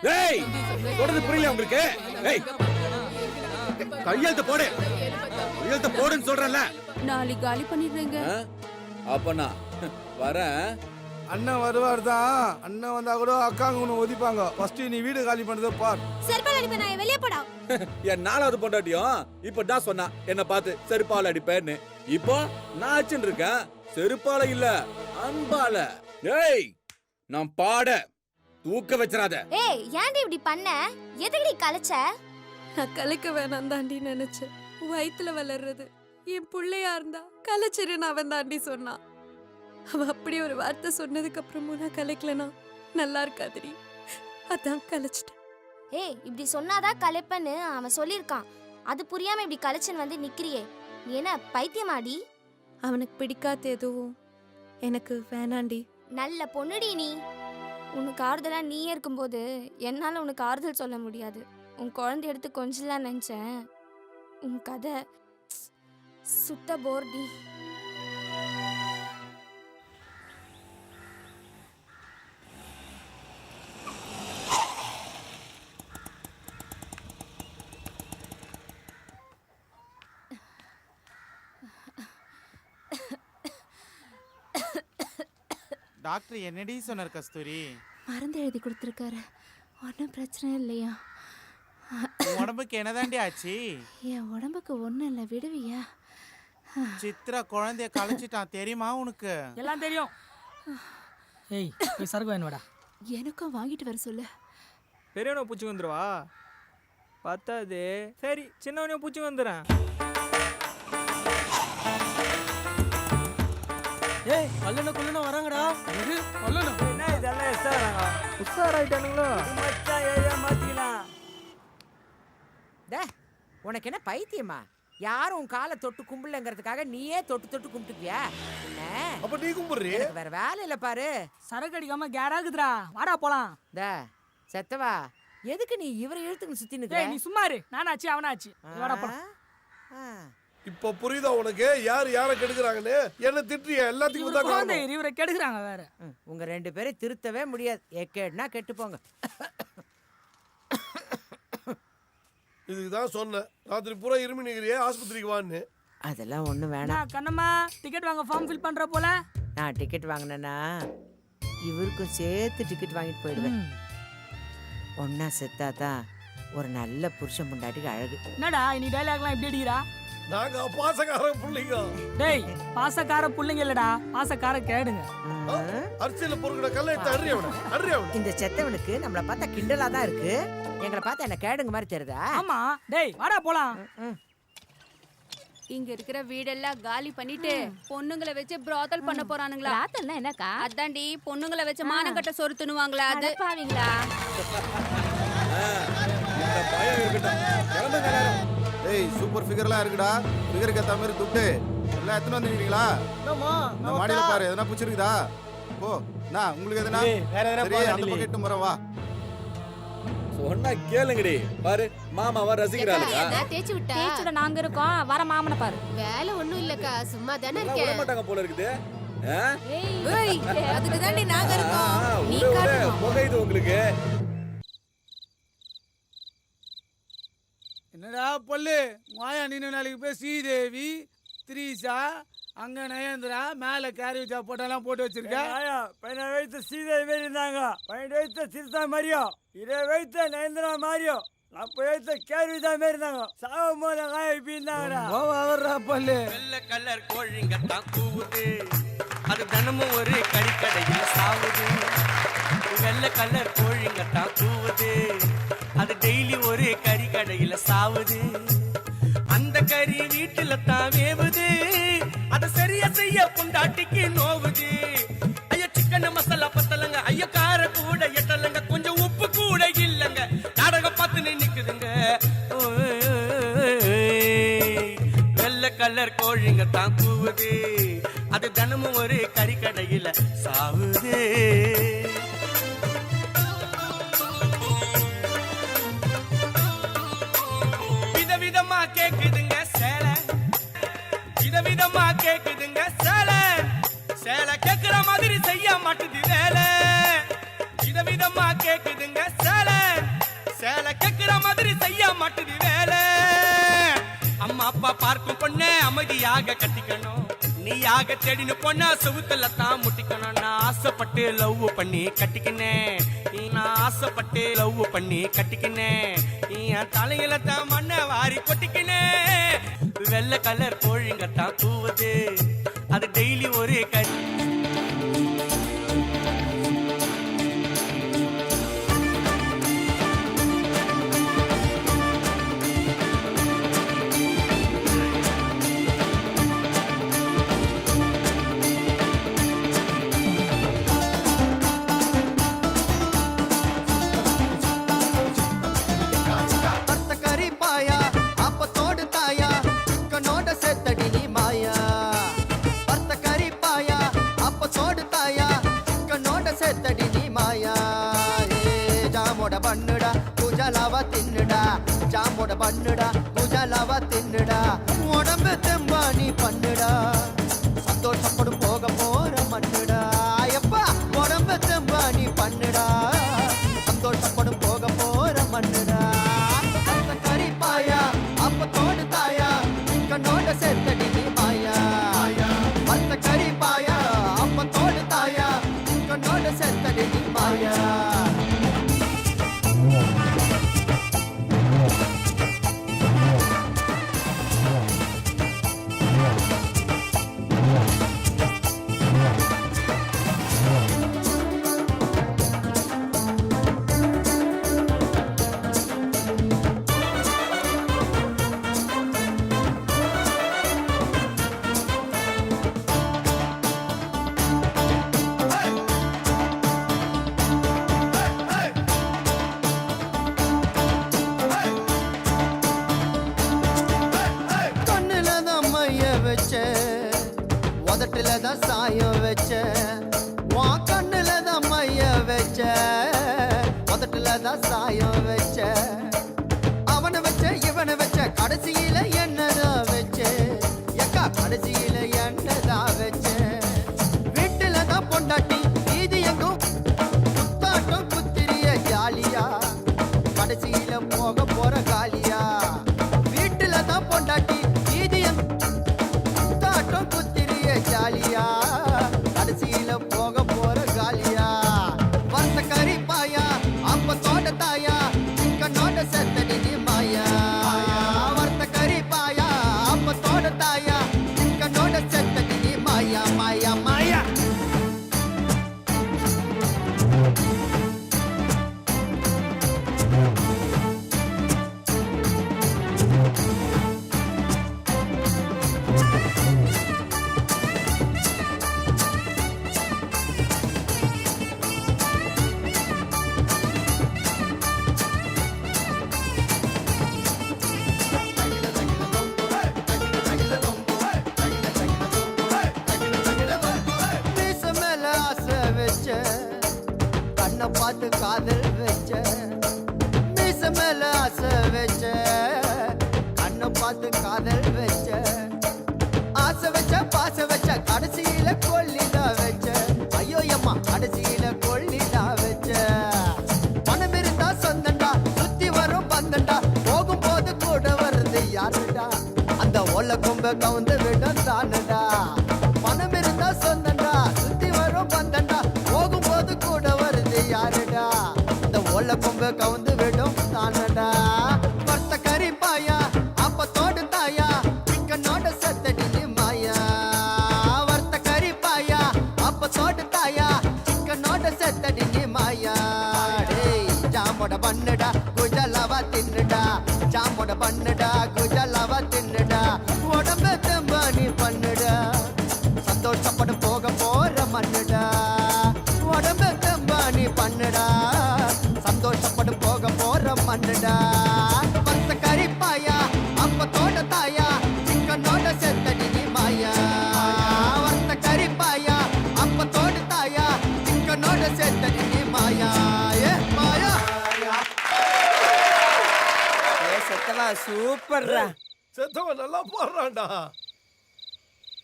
டேய் சொல்றது புரியல உங்களுக்கு? டேய் கையெழுத்து போடு, கையெழுத்து போடுன்னு சொல்றேன்ல. நாளைக்கு காலி பண்ணிடுறேங்க. அப்பனா வரேன். அண்ணன் வருவார் தான். அண்ணன் வந்தா கூட அக்காங்க உன்னை ஒதிப்பாங்க. ஃபர்ஸ்ட் நீ வீடு காலி பண்றத பார். செருப்பால அடிப்பேன், நான் வெளியே போடா. என் நாலாவது பொண்டாட்டியும் இப்பதான் சொன்னா என்ன பார்த்து செருப்பால அடிப்பேன்னு. இப்போ நான் அடிச்சுட்டு இருக்கேன் செருப்பால இல்ல அன்பால. ஏய் நான் பாட தூக்க வச்சிராத. ஏய் ஏன்டி இப்படி பண்ண? எதுக்குடி கலச்ச? நான் கலைக்க வேணாம் தாண்டி நினைச்சேன். வயித்துல வளர்றது என் பிள்ளையா இருந்தா கலைச்சிருன்னு அவன் தாண்டி சொன்னான். அவ அப்படி ஒரு வார்த்தை சொன்னதுக்கு அப்புறமும் நான் கலைக்கலனா நல்லா இருக்காதுடி. அதான் கலைச்சிட்டேன். ஏய் இப்படி சொன்னாதான் கலைப்பன்னு அவன் சொல்லியிருக்கான். அது புரியாம இப்படி கலைச்சன் வந்து நிக்கிறியே, நீ என்ன பைத்தியமாடி? அவனுக்கு பிடிக்காத எதுவும் எனக்கு வேணாண்டி. நல்ல பொண்ணுடி நீ. உனக்கு ஆறுதலா நீயே இருக்கும்போது என்னால உனக்கு ஆறுதல் சொல்ல முடியாது. உன் குழந்தை எடுத்து கொஞ்சலாம் நினைச்சேன். உன் கதை சுத்த போர்டி. டாக்டர் என்னடி சொன்னார் கஸ்தூரி? மருந்து எழுதி கொடுத்துருக்காரு. ஒன்றும் பிரச்சனை இல்லையா? உடம்புக்கு என்னதாண்டி ஆச்சு? என் உடம்புக்கு ஒன்றும் இல்லை, விடுவியா? சித்ரா குழந்தைய கலைச்சிட்டான் தெரியுமா உனக்கு? எல்லாம் தெரியும். ஏய் போய் சரக்கு வேணுவாடா. எனக்கும் வாங்கிட்டு வர சொல்லு. பெரியவனை பூச்சி வந்துடுவா பத்தாது. சரி சின்னவனையும் பூச்சி வந்துடுறேன். ஏய் கல்லண குள்ளன வராங்கடா. இது கல்லண என்ன இதெல்லாம் எஸ்டா வராங்க. உஷார் ஆயிட்டானுங்களோ. மச்சான் ஏரியா மாத்திக்கலாம். டே உனக்கு என்ன பைத்தியமா? யாரும் உன் காலை தொட்டு கும்பிடலங்கிறதுக்காக நீயே தொட்டு தொட்டு கும்பிட்டுக்கியா? அப்ப நீ கும்பிடுறீ? எனக்கு வேற வேலை இல்ல பாரு. சரக்கு அடிக்காம கேராகுதுடா. வாடா போலாம். டே செத்தவா எதுக்கு நீ இவரை இழுத்துக்கு சுத்தி நிக்கிற? நீ சும்மா இரு. நானாச்சு அவனாச்சு. வாடா போலாம். இப்ப புரியுதா உனக்கு யார் யாரை கெடுக்குறாங்கன்னு? என்ன திட்டுறிய எல்லாத்துக்கும் தான் காரணம். இவரை கெடுக்குறாங்க வேற. உங்க ரெண்டு பேரும் திருத்தவே முடியாது. எக்கேடுனா கெட்டு போங்க. இதுதான் சொன்னேன் ராத்திரி பூரா இருமி நிக்கிறியே ஆஸ்பத்திரிக்கு வான்னு. அதெல்லாம் ஒண்ணு வேணாம். கண்ணம்மா டிக்கெட் வாங்க ஃபார்ம் ஃபில் பண்ற போல. நான் டிக்கெட் வாங்கினேன்னா இவருக்கும் சேர்த்து டிக்கெட் வாங்கிட்டு போயிடுவேன். ஒன்னா செத்தாதான் ஒரு நல்ல புருஷன் முண்டாட்டிக்கு அழகு. என்னடா இனி டைலாக்லாம் இப்படி அடிக்கிறா? நாங்க பாசக்கார புள்ளைங்க. டேய் பாசக்கார புள்ளைங்க இல்லடா, பாசக்கார கேடுங்க. அரிசியில பொறுக்கிற கல்லை எடுத்து அடியவன. இந்த செத்தவனுக்கு நம்மள பார்த்தா கிண்டலா தான் இருக்கு. எங்களை பார்த்தா என்ன கேடுங்க மாதிரி தெரியுதா? ஆமா. டேய் வாடா போலாம். இங்க இருக்கிற வீடெல்லாம் காலி பண்ணிட்டு பொண்ணுங்களை வச்சு பிராத்தல் பண்ண போறானுங்களா? ராத்தல்னா என்னக்கா? அதான்டி பொண்ணுங்களை வச்சு மானங்கட்ட சொரு துணுவாங்களா? அது பாவீங்களா? பயம் இருக்கட்டும். கிளம்புங்க எல்லாரும். ஏய் சூப்பர் ஃபிகர்லாம் இருக்குடா. ஃபிகருக்கு ஏத்த மாதிரி துட்டு எல்லாம் எத்தனை வந்துருக்கீங்களா? இந்த மாடியில பாரு எதனா பிடிச்சிருக்குதா? போ நான் உங்களுக்கு எதனா சரி அந்த பக்கெட்டு முறை வா. சொன்னா கேளுங்கடி. பாரு மாமாவா ரசிக்கிறாளுங்க. தேய்ச்சி விட்டா தேய்ச்சுட நாங்க இருக்கோம். வர மாமனை பாரு. வேலை ஒண்ணும் இல்லக்கா, சும்மா தானே விட இருக்கேன். மாட்டாங்க போல இருக்குது. அதுக்கு தாண்டி நாங்க இருக்கோம். நீ விட காட்டணும். புகையுது உங்களுக்கு. என்னடா பல்லு மாயா நின்று நாளைக்கு போய் ஸ்ரீதேவி திரீசா அங்க நயந்திரா மேல கேரி வச்சா போட்டெல்லாம் போட்டு வச்சிருக்க. 15 வயசு சீதை மாரி இருந்தாங்க. 15 வயசு சிறுதா மாதிரியோ, 20 வயசு நயந்திரா மாதிரியோ, 40 வயசு கேள்விதா மாரி இருந்தாங்க. சாவும் போது காய இருந்தாங்கடா. பல்லு வெள்ளை கலர் கோழிங்கத்தான் கூவுது. அது தினமும் ஒரு கறிக்கடையில் சாவுது. வெள்ளை கலர் கோழிங்கத்தான் கூவுது. அது டெய்லி ஒரு கறிக்கடையில் சாவுது. அந்த கறி வீட்டுல தான் வேவுது. அத சரியா செய்ய பொண்டாட்டிக்கு நோவுது. ஐயா சிக்கன் மசாலா பத்தலங்க, ஐயா கார கூட எட்டலங்க, கொஞ்சம் உப்பு கூட இல்லங்க. நாடகம் பார்த்து நிக்குதுங்க. வெள்ளை கலர் கோழிங்க தான் கூவுது. அது தினமும் ஒரு கறிக்கடையில சாவுது. விதவிதமா கேக்குதுங்க சேலை, விதவிதமா கேக்குதுங்க சேலை. சேலை கேக்குற மாதிரி செய்ய மாட்டுது வேலை. விதவிதமா கேக்குதுங்க சேலை, சேலை கேக்குற மாதிரி செய்ய மாட்டுது வேலை. அம்மா அப்பா பார்க்கும் பொண்ணு அமைதியாக கட்டிக்கணும், நீயாக தேடின பொண்ணா செவுத்துல தான் முட்டிக்கணும். நான் ஆசைப்பட்டு லவ் பண்ணி கட்டிக்கினேன், நான் ஆசைப்பட்டு லவ் பண்ணி கட்டிக்கினேன். என் தலையில தான் மண்ணை வாரி கொட்டிக்கினேன். வெள்ளை கலர் கோழிங்க தான் கூவுது, அது டெய்லி ஒரு கறி. பண்ணுடா குஜலாவா தின்னுடா, ஜாம்போட பண்ணுடா குஜலாவா தின்னுடா, உடம்பு தெம்பா நீ பண்ணுடா, சந்தோஷப்படும் போக போற மண்ணுடா. எப்பா உடம்பு தெம்பா நீ பண்ணுடா, சந்தோஷப்படும் போக போற மண்ணுடா. கறி பாயா அப்பத்தோடு தாயா, கண்ணோட சேர்த்தடி நீ மாயா. மத்த கறி பாயா அப்பத்தோடு தாயா, கண்ணோட சேர்த்தடி நீ மாயா. உதட்டுல தான் சாயம் வச்ச, உன் கண்ணுல தான் மைய வச்ச, உதட்டுல தான் சாயம் வச்ச, அவனை வச்ச இவனை வச்ச, கடைசியில என்னதான் வச்ச, எக்கா கடைசியில என்னதான் வச்ச. வீட்டுல தான் பொண்டாட்டி இது எங்கும் குத்தாட்டம் குத்திரிய ஜாலியா, கடைசியில போக போற காலியா. வீட்டுல தான் பொண்டாட்டி இது குத்தாட்டம் குத்திரிய ஜாலியா, கடைசியில போக போற காலியா. வந்த கறி பாயா அப்ப தோட்ட தாயா, கண்ணோட செத்தடி நீ மாயா. வந்த கறி பாயா அப்ப தோட்ட தாயா, கண்ணோட செத்தடி நீ மாயா மாயா மாயா. கண்ணை பார்த்து காதல் வச்ச, மீச மேல ஆசை வச்ச, கண்ணை பார்த்து காதல் வச்ச, ஆசை வச்ச பாச வச்ச, கடைசியில கொல்லிதான் வச்ச. ஐயோ அம்மா கடைசியில கொல்லிதான் வச்ச. பணம் இருந்தா சொந்தண்டா, சுத்தி வரும் பந்தண்டா, போகும்போது கூட வருது யாருடா, அந்த ஒல்ல கொம்ப கவுந்து விடும் தானடா. பணம் இருந்தா சொந்தண்டா, சுத்தி வரும் பந்தண்டா, போகும்போது கூட வருது யாருடா, இந்த ஒல்ல கொம்ப கவுந்து விடும் தானடா. வர்த்த கறி பாயா அப்ப தோடு தாயா, சிக்கனோட செத்தடி நீ மாயா. வர்த்த கறி பாயா அப்ப தோடு தாயா, சிக்கனோட செத்தடி நீ மாயா. டேய் ஜாம்போட பண்ணுடா குஜலாவா தின்னுடா, ஜாம்போட பண்ணுடா குஜலாவா தின்னுடா, உடம்பு தெம்பா நீ பண்ணுடா, சந்தோஷப்படும் போக போற மண்ணுடா. உடம்பு தெம்பா நீ பண்ணுடா, சந்தோஷப்படும் போக போற மண்ணுடா. வந்த கறி பாயா அப்ப தோட்ட தாயா, சிக்கனோட செத்தடி நீ மாயா. வந்த கறி பாயா அப்ப தோட்ட தாயா, சிக்கனோட செத்தடி நீ மாயா. ஏ மாயா செத்தவா சூப்பர்ரா. செத்தவன் நல்லா போடுறான்டா.